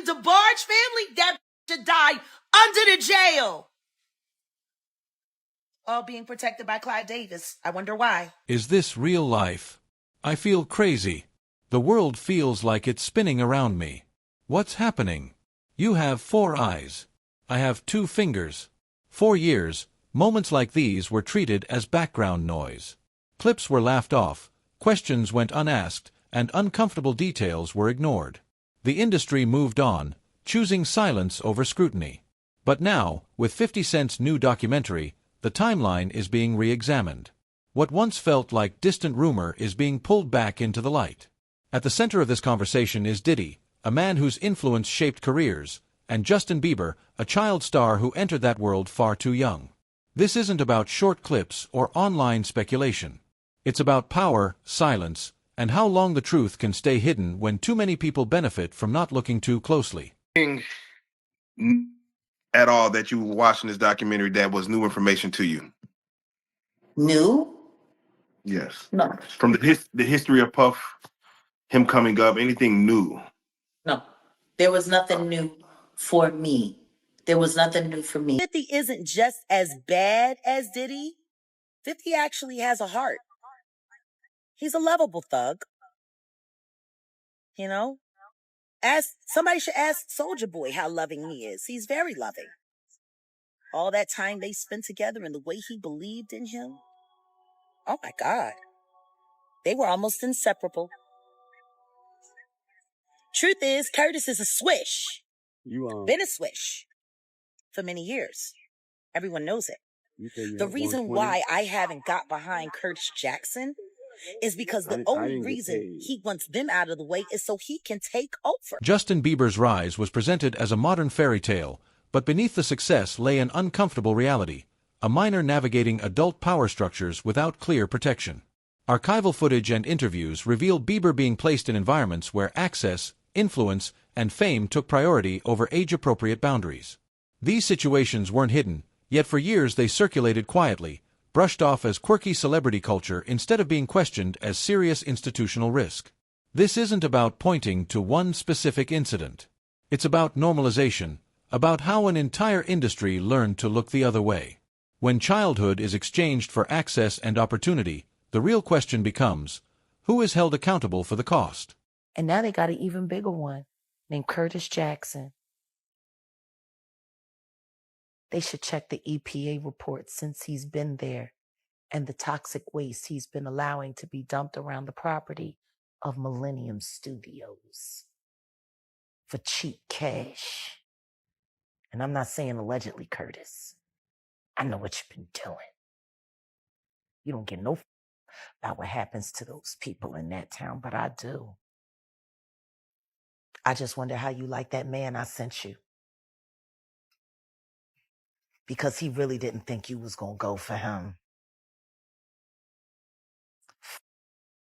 fucking DeBarge family, that should die under the jail. All being protected by Clyde Davis. I wonder why. Is this real life? I feel crazy. The world feels like it's spinning around me. What's happening? You have 4 eyes. I have 2 fingers. For years, moments like these were treated as background noise. Clips were laughed off, questions went unasked, and uncomfortable details were ignored. The industry moved on, choosing silence over scrutiny. But now, with 50 Cent's new documentary, the timeline is being re-examined. What once felt like distant rumor is being pulled back into the light. At the center of this conversation is Diddy, a man whose influence shaped careers, and Justin Bieber, a child star who entered that world far too young. This isn't about short clips or online speculation. It's about power, silence, and how long the truth can stay hidden when too many people benefit from not looking too closely. At all that you were watching this documentary that was new information to you? New? Yes. No. From the history of Puff, him coming up, anything new? No. There was nothing new for me. There was nothing new for me. 50 isn't just as bad as Diddy. 50 actually has a heart. He's a lovable thug. You know? Somebody should ask Soulja Boy how loving he is. He's very loving. All that time they spent together and the way he believed in him. Oh my God. They were almost inseparable. Truth is, Curtis is a swish. Been a swish for many years. Everyone knows it. The reason why I haven't got behind Curtis Jackson is because the only reason he wants them out of the way is so he can take over. Justin Bieber's rise was presented as a modern fairy tale, but beneath the success lay an uncomfortable reality, a minor navigating adult power structures without clear protection. Archival footage and interviews reveal Bieber being placed in environments where access, influence, and fame took priority over age-appropriate boundaries. These situations weren't hidden, yet for years they circulated quietly, brushed off as quirky celebrity culture instead of being questioned as serious institutional risk. This isn't about pointing to one specific incident. It's about normalization, about how an entire industry learned to look the other way. When childhood is exchanged for access and opportunity, the real question becomes, who is held accountable for the cost? And now they got an even bigger one, named Curtis Jackson. They should check the EPA report since he's been there and the toxic waste he's been allowing to be dumped around the property of Millennium Studios for cheap cash. And I'm not saying allegedly, Curtis. I know what you've been doing. You don't get no about what happens to those people in that town, but I do. I just wonder how you like that man I sent you. Because he really didn't think you was going to go for him.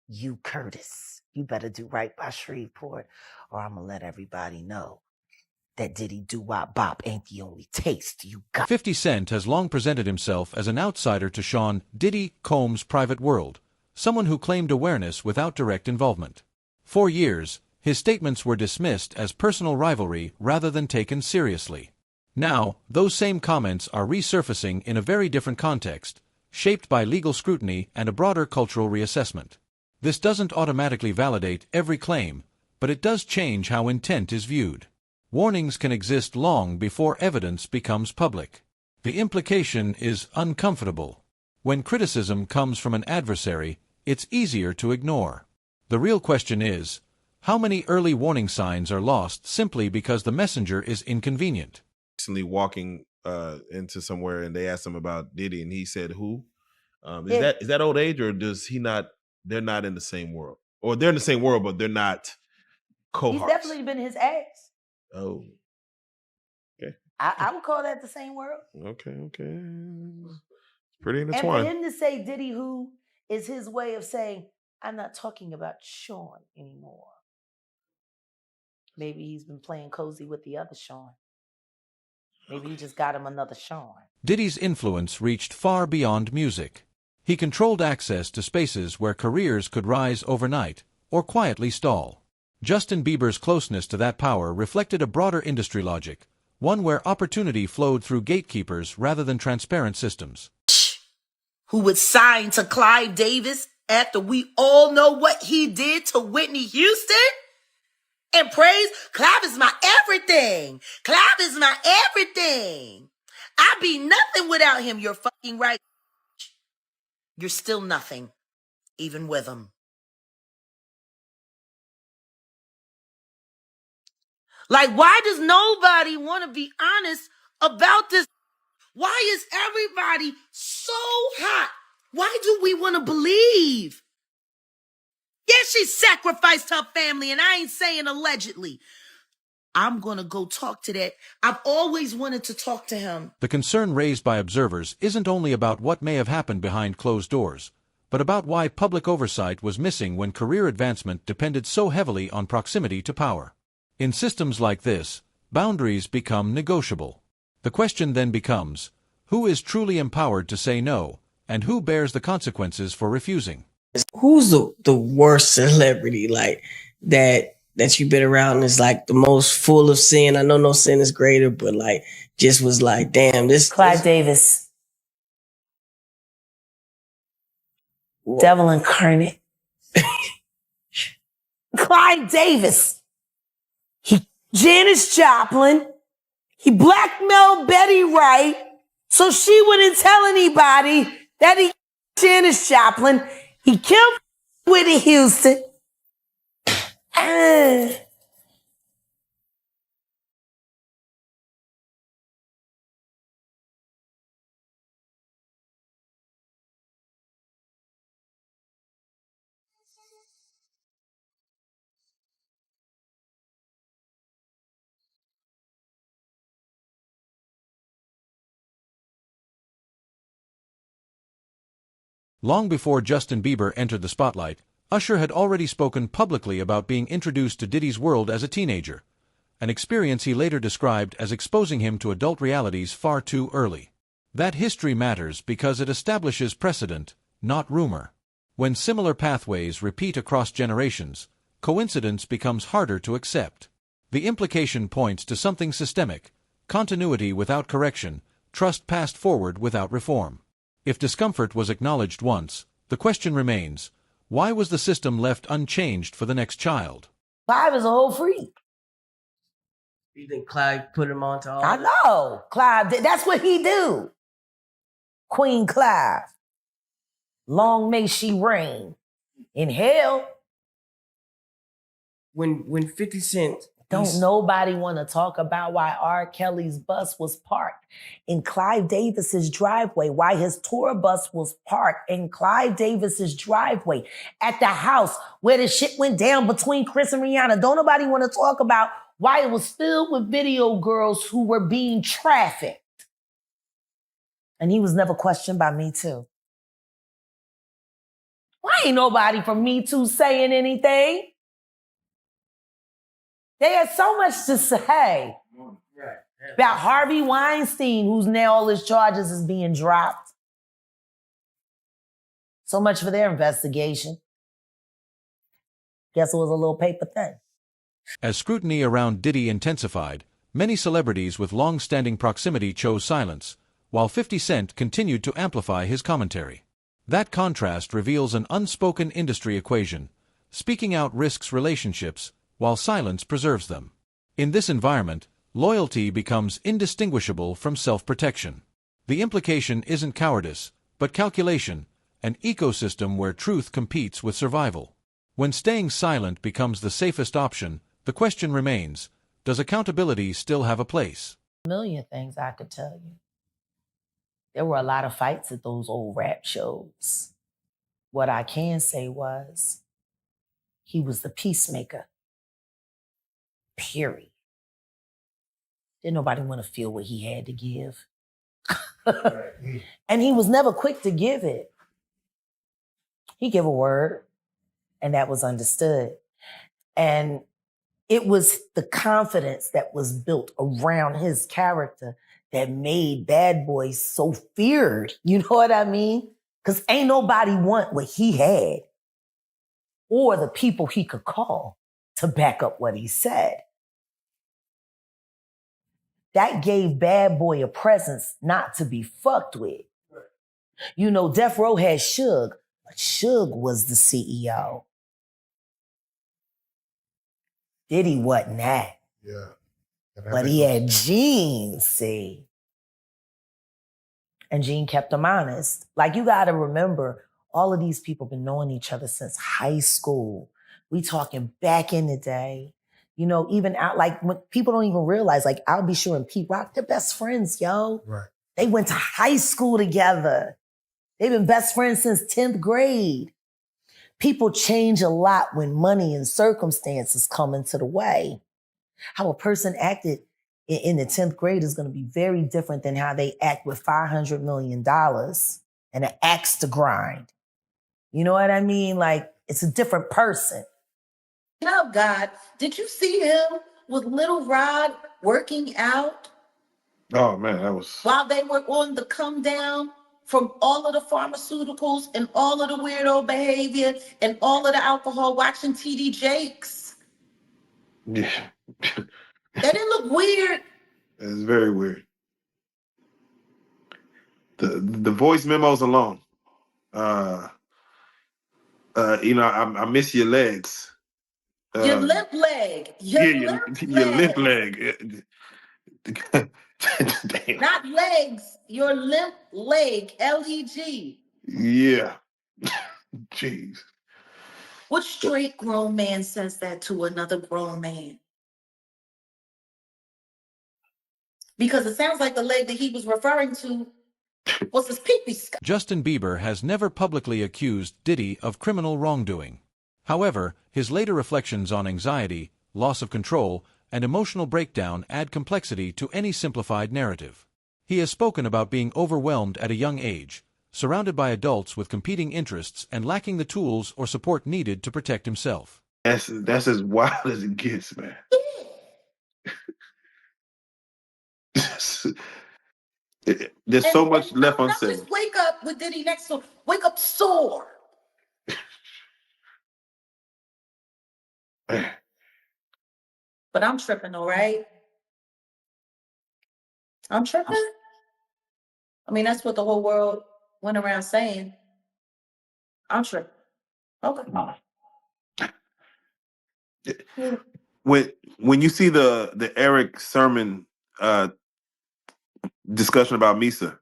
You, Curtis, you better do right by Shreveport, or I'm going to let everybody know that Diddy Doo-Wop Bop ain't the only taste you got. 50 Cent has long presented himself as an outsider to Sean Diddy Combs' private world, someone who claimed awareness without direct involvement. For years, his statements were dismissed as personal rivalry rather than taken seriously. Now, those same comments are resurfacing in a very different context, shaped by legal scrutiny and a broader cultural reassessment. This doesn't automatically validate every claim, but it does change how intent is viewed. Warnings can exist long before evidence becomes public. The implication is uncomfortable. When criticism comes from an adversary, it's easier to ignore. The real question is, how many early warning signs are lost simply because the messenger is inconvenient? Recently walking into somewhere and they asked him about Diddy and he said who? Is that old age, or does he not? They're not in the same world, or they're in the same world but they're not cohorts. He's definitely been his ex. Oh, okay. I would call that the same world. Okay. Pretty intertwined. And for him to say Diddy who is his way of saying, I'm not talking about Sean anymore. Maybe he's been playing cozy with the other Sean. Maybe he just got him another Sean. Diddy's influence reached far beyond music. He controlled access to spaces where careers could rise overnight or quietly stall. Justin Bieber's closeness to that power reflected a broader industry logic, one where opportunity flowed through gatekeepers rather than transparent systems. Who would sign to Clive Davis after we all know what he did to Whitney Houston? And praise, Clive is my everything. Clive is my everything. I'd be nothing without him. You're fucking right. You're still nothing, even with him. Like, why does nobody want to be honest about this? Why is everybody so hot? Why do we want to believe? Yeah, she sacrificed her family, and I ain't saying allegedly. I'm going to go talk to that. I've always wanted to talk to him. The concern raised by observers isn't only about what may have happened behind closed doors, but about why public oversight was missing when career advancement depended so heavily on proximity to power. In systems like this, boundaries become negotiable. The question then becomes, who is truly empowered to say no, and who bears the consequences for refusing? Who's the worst celebrity like that you've been around is like the most full of sin? I know no sin is greater, but like just was like, damn, this Clive Davis. Devil incarnate. Clive Davis. He Janis Joplin. He blackmailed Betty Wright so she wouldn't tell anybody that he Janis Joplin. He killed Whitney Houston. Long before Justin Bieber entered the spotlight, Usher had already spoken publicly about being introduced to Diddy's world as a teenager, an experience he later described as exposing him to adult realities far too early. That history matters because it establishes precedent, not rumor. When similar pathways repeat across generations, coincidence becomes harder to accept. The implication points to something systemic: continuity without correction, trust passed forward without reform. If discomfort was acknowledged once, the question remains, why was the system left unchanged for the next child? Clive is a whole freak. You think Clive put him on to all I that? know. Clive, that's what he do. Queen Clive. Long may she reign in hell. When 50 Cent Don't nobody want to talk about why R. Kelly's bus was parked in Clive Davis's driveway, why his tour bus was parked in Clive Davis's driveway at the house where the shit went down between Chris and Rihanna. Don't nobody want to talk about why it was filled with video girls who were being trafficked. And he was never questioned by Me Too. Why ain't nobody from Me Too saying anything? They had so much to say about Harvey Weinstein, who's now all his charges is being dropped. So much for their investigation. Guess it was a little paper thin. As scrutiny around Diddy intensified, many celebrities with long-standing proximity chose silence, while 50 Cent continued to amplify his commentary. That contrast reveals an unspoken industry equation: speaking out risks relationships, while silence preserves them. In this environment, loyalty becomes indistinguishable from self-protection. The implication isn't cowardice, but calculation, an ecosystem where truth competes with survival. When staying silent becomes the safest option, the question remains, does accountability still have a place? A million things I could tell you. There were a lot of fights at those old rap shows. What I can say was, he was the peacemaker. Period. Didn't nobody want to feel what he had to give. And he was never quick to give it. He gave a word, and that was understood. And it was the confidence that was built around his character that made Bad Boy so feared. You know what I mean? Because ain't nobody want what he had or the people he could call. to back up what he said. That gave Bad Boy a presence not to be fucked with. You know, Death Row had Suge, but Suge was the CEO. Diddy wasn't that. Yeah. But he had Gene, see. And Gene kept him honest. Like, you got to remember, all of these people been knowing each other since high school. We talking back in the day. You know, even out, like, when people don't even realize, like, I'll Be Sure and Pete Rock, they're best friends, yo. Right. They went to high school together. They've been best friends since 10th grade. People change a lot when money and circumstances come into the way. How a person acted in the 10th grade is going to be very different than how they act with $500 million and an axe to grind. You know what I mean? Like, it's a different person. Oh, God. Did you see him with Little Rod working out? Oh man, that was While they were on the come down from all of the pharmaceuticals and all of the weirdo behavior and all of the alcohol, watching TD Jakes. yeah. That didn't look weird. It's very weird. The voice memos alone. You know, I miss your legs. Your limp leg. Your limp leg. Damn. Not legs. Your limp leg. LEG. Yeah. Jeez. What straight grown man says that to another grown man? Because it sounds like the leg that he was referring to was his pee-pee. Justin Bieber has never publicly accused Diddy of criminal wrongdoing. However, his later reflections on anxiety, loss of control, and emotional breakdown add complexity to any simplified narrative. He has spoken about being overwhelmed at a young age, surrounded by adults with competing interests and lacking the tools or support needed to protect himself. That's as wild as it gets, man. There's so much left unsaid. Just wake up with Diddy next to him. Wake up sore. But I'm tripping, all right? I'm tripping. I mean, that's what the whole world went around saying. I'm tripping. Okay. When you see the Eric Sermon discussion about Misa,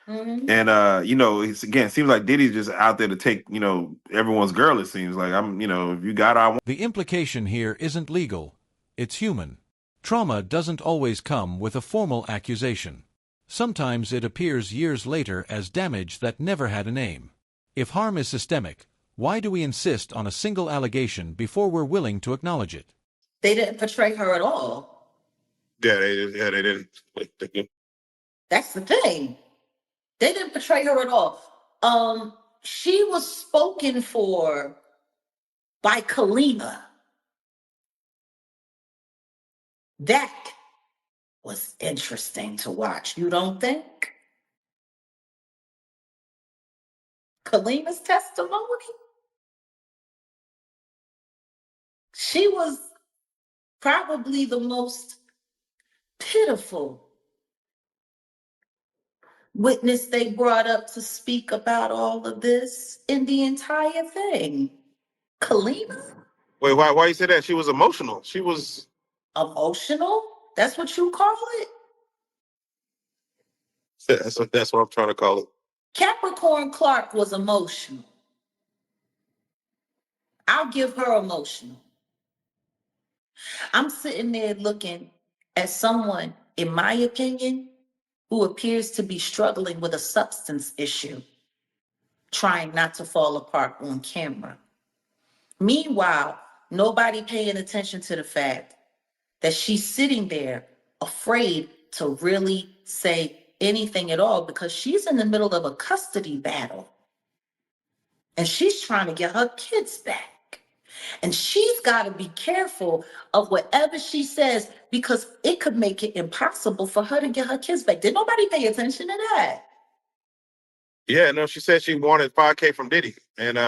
and you know, it seems like Diddy's just out there to take, you know, everyone's girl. It seems like, you know, if you got I want. The implication here isn't legal, it's human. Trauma doesn't always come with a formal accusation. Sometimes it appears years later as damage that never had a name. If harm is systemic, why do we insist on a single allegation before we're willing to acknowledge it? They didn't portray her at all. Yeah, they didn't. That's the thing. They didn't portray her at all. She was spoken for by Kalima. That was interesting to watch. You don't think? Kalima's testimony? She was probably the most pitiful witness they brought up to speak about all of this in the entire thing. Kalima? Wait, why you say that? She was emotional. She was emotional? That's what you call it? That's what I'm trying to call it. Capricorn Clark was emotional. I'll give her emotional. I'm sitting there looking at someone, in my opinion, who appears to be struggling with a substance issue, trying not to fall apart on camera. Meanwhile, nobody paying attention to the fact that she's sitting there afraid to really say anything at all because she's in the middle of a custody battle. And she's trying to get her kids back. And she's got to be careful of whatever she says because it could make it impossible for her to get her kids back. Did nobody pay attention to that? Yeah, no, she said she wanted $5K from Diddy. And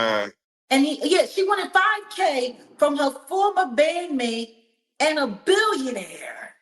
And she wanted 5K from her former bandmate and a billionaire.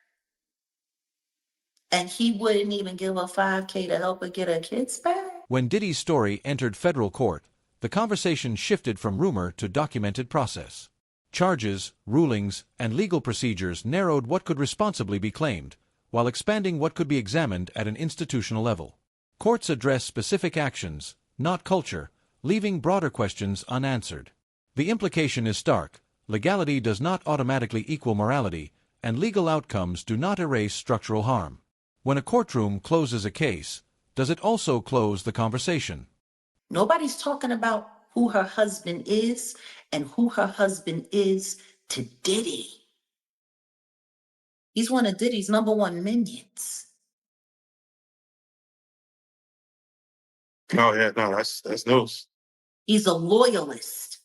And he wouldn't even give her 5K to help her get her kids back. When Diddy's story entered federal court, the conversation shifted from rumor to documented process. Charges, rulings, and legal procedures narrowed what could responsibly be claimed, while expanding what could be examined at an institutional level. Courts address specific actions, not culture, leaving broader questions unanswered. The implication is stark: legality does not automatically equal morality, and legal outcomes do not erase structural harm. When a courtroom closes a case, does it also close the conversation? Nobody's talking about who her husband is and who her husband is to Diddy. He's one of Diddy's #1 minions. Oh yeah, no, that's news. He's a loyalist.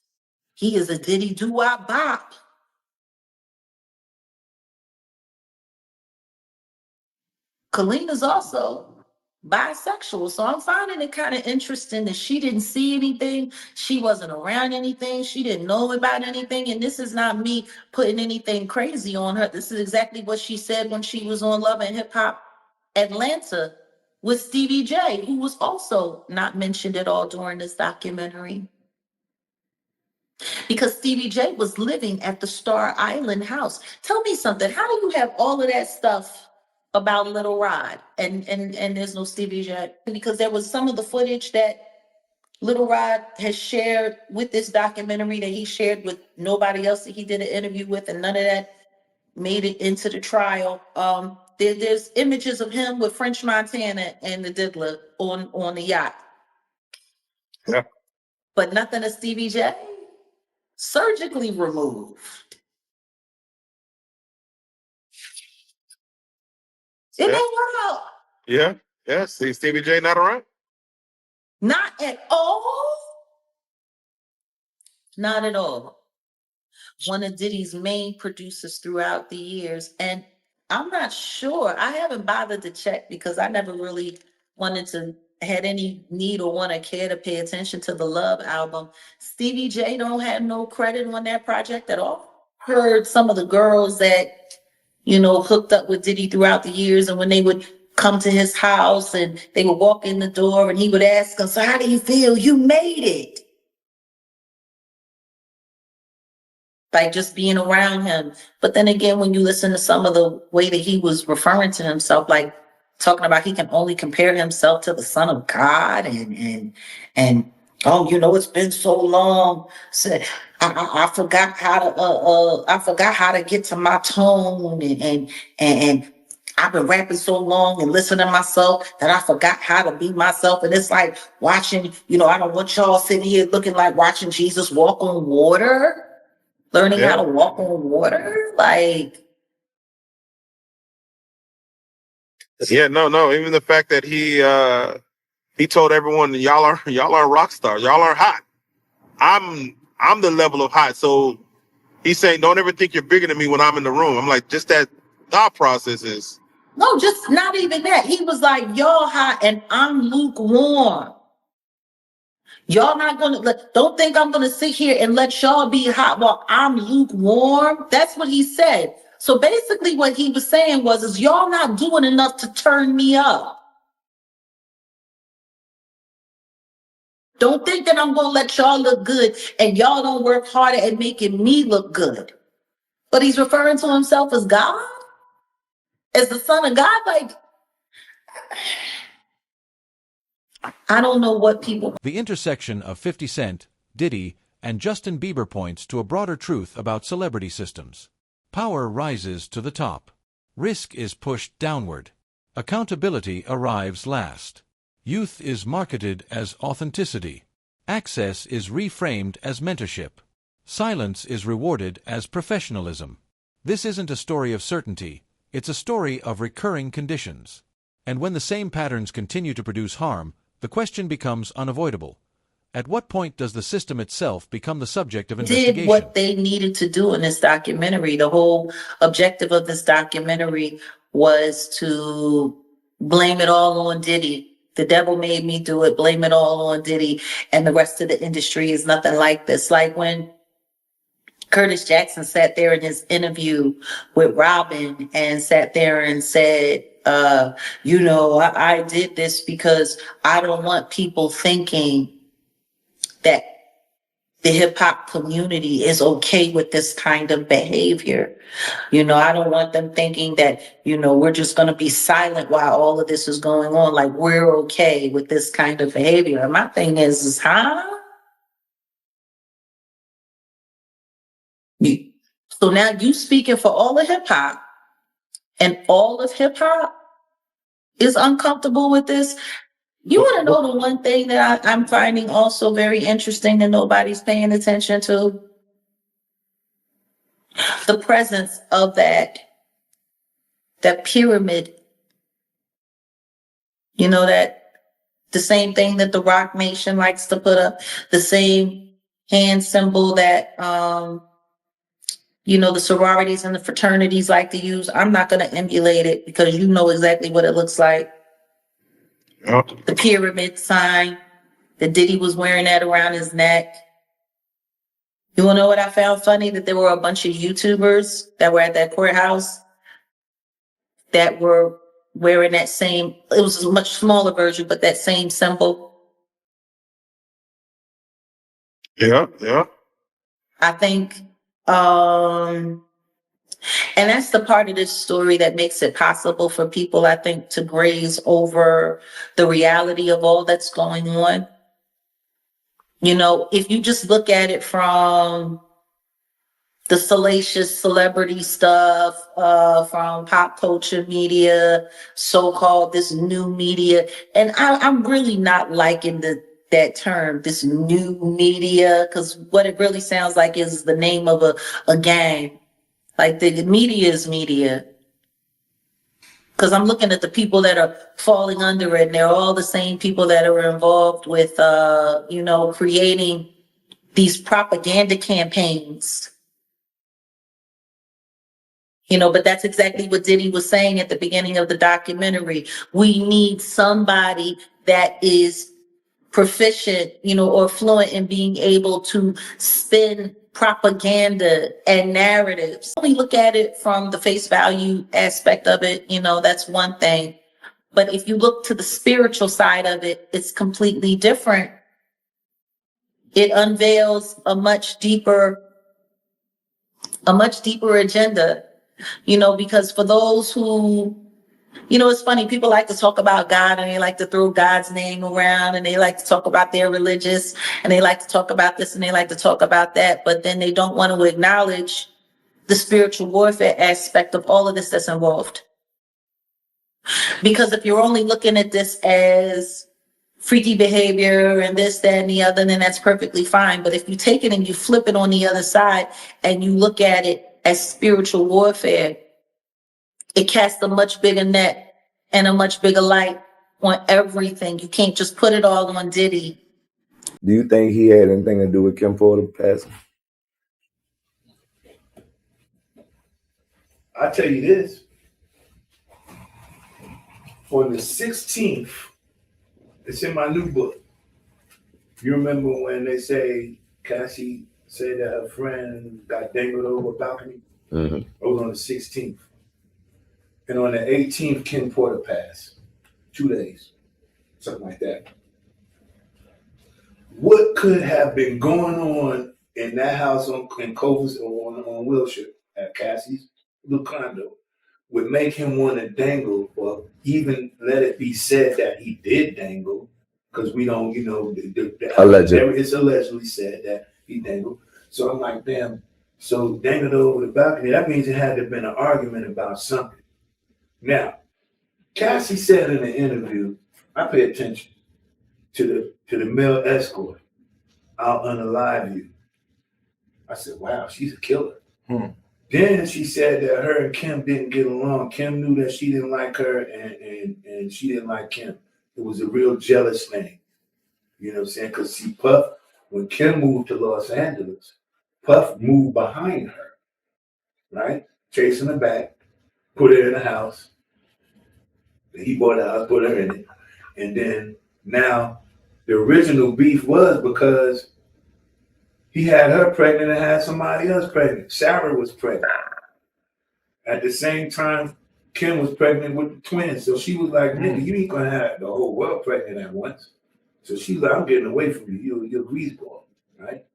He is a Diddy doo-wop bop. Kalina's also bisexual, so I'm finding it kind of interesting that she didn't see anything, she wasn't around anything, she didn't know about anything, and this is not me putting anything crazy on her. This is exactly what she said when she was on Love and Hip Hop Atlanta with Stevie J, who was also not mentioned at all during this documentary. Because Stevie J was living at the Star Island house. Tell me something, how do you have all of that stuff about Little Rod and there's no Stevie J? Because there was some of the footage that Little Rod has shared with this documentary that he shared with nobody else that he did an interview with, and none of that made it into the trial. There's images of him with French Montana and the Diddler on the yacht. Yeah. But nothing of Stevie J. Surgically removed. Isn't that wild? Yeah, yeah. See, Stevie J not around. Not at all. Not at all. One of Diddy's main producers throughout the years. And I'm not sure. I haven't bothered to check because I never really had any need or want to care to pay attention to the Love album. Stevie J don't have no credit on that project at all. Heard some of the girls that, hooked up with Diddy throughout the years, and when they would come to his house and they would walk in the door and he would ask them, so how do you feel? You made it. Like just being around him. But then again, when you listen to some of the way that he was referring to himself, like talking about he can only compare himself to the Son of God, and it's been so long. So I forgot how to get to my tone, and I've been rapping so long and listening to myself that I forgot how to be myself. And it's like watching, I don't want y'all sitting here looking like watching Jesus walk on water. Learning how to walk on water, like. Yeah, no. Even the fact that he told everyone, y'all are rock stars, y'all are hot. I'm the level of hot. So he's saying, don't ever think you're bigger than me when I'm in the room. I'm like, just that thought process is. No, just not even that. He was like, y'all hot and I'm lukewarm. Y'all not don't think I'm gonna sit here and let y'all be hot while I'm lukewarm. That's what he said. So basically what he was saying is y'all not doing enough to turn me up. Don't think that I'm gonna let y'all look good and y'all don't work harder at making me look good. But he's referring to himself as God? As the Son of God? Like, I don't know what people. The intersection of 50 Cent, Diddy, and Justin Bieber points to a broader truth about celebrity systems. Power rises to the top. Risk is pushed downward. Accountability arrives last. Youth is marketed as authenticity. Access is reframed as mentorship. Silence is rewarded as professionalism. This isn't a story of certainty, it's a story of recurring conditions. And when the same patterns continue to produce harm, the question becomes unavoidable. At what point does the system itself become the subject of investigation? Did what they needed to do in this documentary. The whole objective of this documentary was to blame it all on Diddy The devil made me do it. Blame it all on Diddy. And the rest of the industry is nothing like this. Like when Curtis Jackson sat there in his interview with Robin and sat there and said, I did this because I don't want people thinking that the hip hop community is okay with this kind of behavior. I don't want them thinking that, we're just going to be silent while all of this is going on. Like we're okay with this kind of behavior. And my thing is so now you speaking for all of hip hop, and all of hip hop is uncomfortable with this. You want to know the one thing that I'm finding also very interesting that nobody's paying attention to? The presence of that pyramid. That the same thing that the Rock Nation likes to put up, the same hand symbol that the sororities and the fraternities like to use. I'm not going to emulate it because you know exactly what it looks like. Yep. The pyramid sign that Diddy was wearing that around his neck. You want to know what I found funny? That there were a bunch of YouTubers that were at that courthouse that were wearing that same, it was a much smaller version, but that same symbol. Yeah. I think, and that's the part of this story that makes it possible for people, I think, to graze over the reality of all that's going on. If you just look at it from the salacious celebrity stuff, from pop culture media, so-called this new media, and I'm really not liking that term, this new media, because what it really sounds like is the name of a gang. Like the media is media. Because I'm looking at the people that are falling under it, and they're all the same people that are involved with, creating these propaganda campaigns. But that's exactly what Diddy was saying at the beginning of the documentary. We need somebody that is proficient, or fluent in being able to spin propaganda and narratives. We look at it from the face value aspect of it, that's one thing. But if you look to the spiritual side of it, it's completely different. It unveils a much deeper agenda, because for those who, it's funny, people like to talk about God and they like to throw God's name around and they like to talk about their religious and they like to talk about this and they like to talk about that, but then they don't want to acknowledge the spiritual warfare aspect of all of this that's involved. Because if you're only looking at this as freaky behavior and this, that, and the other, then that's perfectly fine. But if you take it and you flip it on the other side and you look at it as spiritual warfare, it casts a much bigger net and a much bigger light on everything. You can't just put it all on Diddy. Do you think he had anything to do with Kim Porter passing? I tell you this. On the 16th, it's in my new book. You remember when they say Cassie said that her friend got dangled over a balcony? Mm-hmm. It was on the 16th. And on the 18th, Kim Porter passed. 2 days, something like that. What could have been going on in that house in Covers or on Wilshire at Cassie's little condo would make him want to dangle, or even let it be said that he did dangle, because we don't, allegedly. It's allegedly said that he dangled. So I'm like, damn, so dangled over the balcony, that means it had to have been an argument about something. Now, Cassie said in the interview, I pay attention to the male escort. I'll unalive you. I said, wow, she's a killer. Then she said that her and Kim didn't get along. Kim knew that she didn't like her and she didn't like Kim. It was a real jealous thing. You know what I'm saying? Because see, Puff, when Kim moved to Los Angeles, Puff moved behind her, right? Chasing her back, put her in a house. He bought a house, put her in it. And then now the original beef was because he had her pregnant and had somebody else pregnant. Sarah was pregnant. At the same time, Kim was pregnant with the twins. So she was like, nigga, you ain't gonna have the whole world pregnant at once. So she's like, I'm getting away from you. You're a greaseball, right?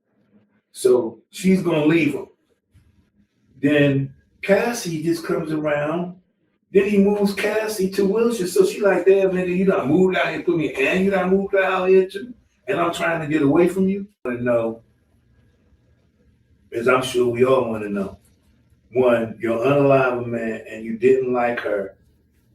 So she's gonna leave him. Then Cassie just comes around. Then he moves Cassie to Wilshire. So she like, damn, nigga, you done moved out here, put me, and you done moved out here too. And I'm trying to get away from you. I want to know, as I'm sure we all want to know. One, you're unalive a man and you didn't like her.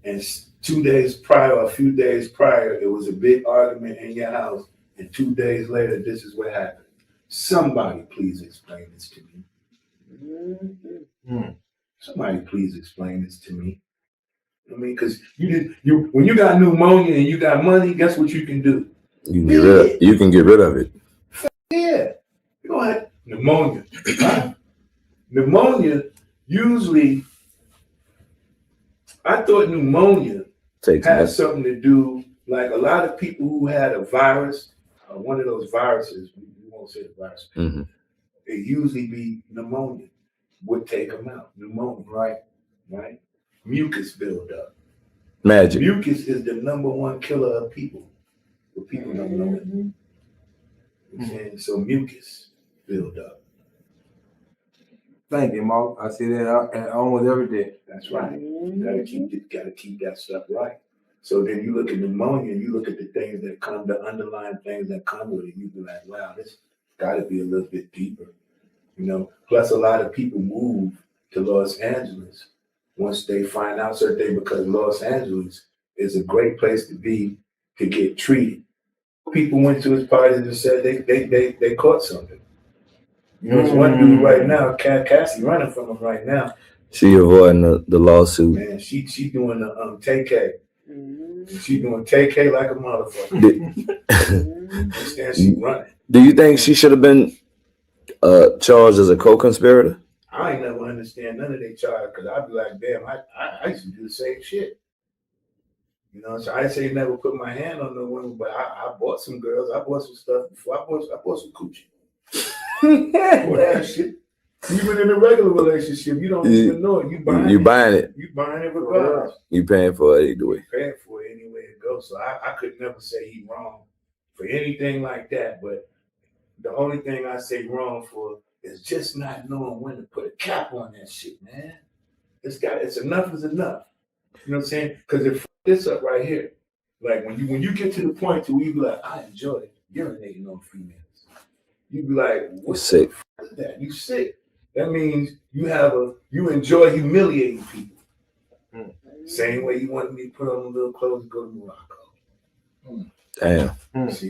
And 2 days prior, or a few days prior, it was a big argument in your house. And 2 days later, this is what happened. Somebody please explain this to me. Somebody please explain this to me. I mean, because when you got pneumonia and you got money, guess what you can do? You can get rid of it. Yeah. You don't have pneumonia. Huh? Pneumonia, usually, I thought pneumonia has something to do, like a lot of people who had a virus, one of those viruses, we won't say the virus, it usually be pneumonia, would take them out. Pneumonia, right? Mucus buildup. Magic. Mucus is the #1 killer of people. But people don't know it. So mucus buildup. Thank you, Mark. I see that almost every day. That's right. You gotta keep that stuff right. So then you look at pneumonia, you look at the things that come, the underlying things that come with it, you be like, wow, this gotta be a little bit deeper. You know, plus a lot of people move to Los Angeles once they find out certain things, because Los Angeles is a great place to be to get treated. People went to his parties and said they caught something. You know, there's one dude right now, Cassie running from him right now. She avoiding the lawsuit. Man, she doing the TK. She doing TK like a motherfucker. She running. Do you think she should have been charged as a co-conspirator? I ain't never understand none of their charge, because I'd be like, damn, I used to do the same shit. You know, so I say never put my hand on no woman, but I bought some girls. I bought some stuff before. I bought some coochie. That shit. Even in a regular relationship, you don't even know it. You buying it. You buying it regardless. You paying for it either way. Paying for it any way it goes. So I could never say he wrong for anything like that. But the only thing I say wrong for is just not knowing when to put a cap on that shit, man. It's enough is enough. You know what I'm saying? Because if this up right here, like when you get to the point to where you be like, I enjoy urinating on females. You be like, what's sick? Is that? You sick. That means you enjoy humiliating people. Same way you wanted me to put on a little clothes and go to Morocco. Damn. See?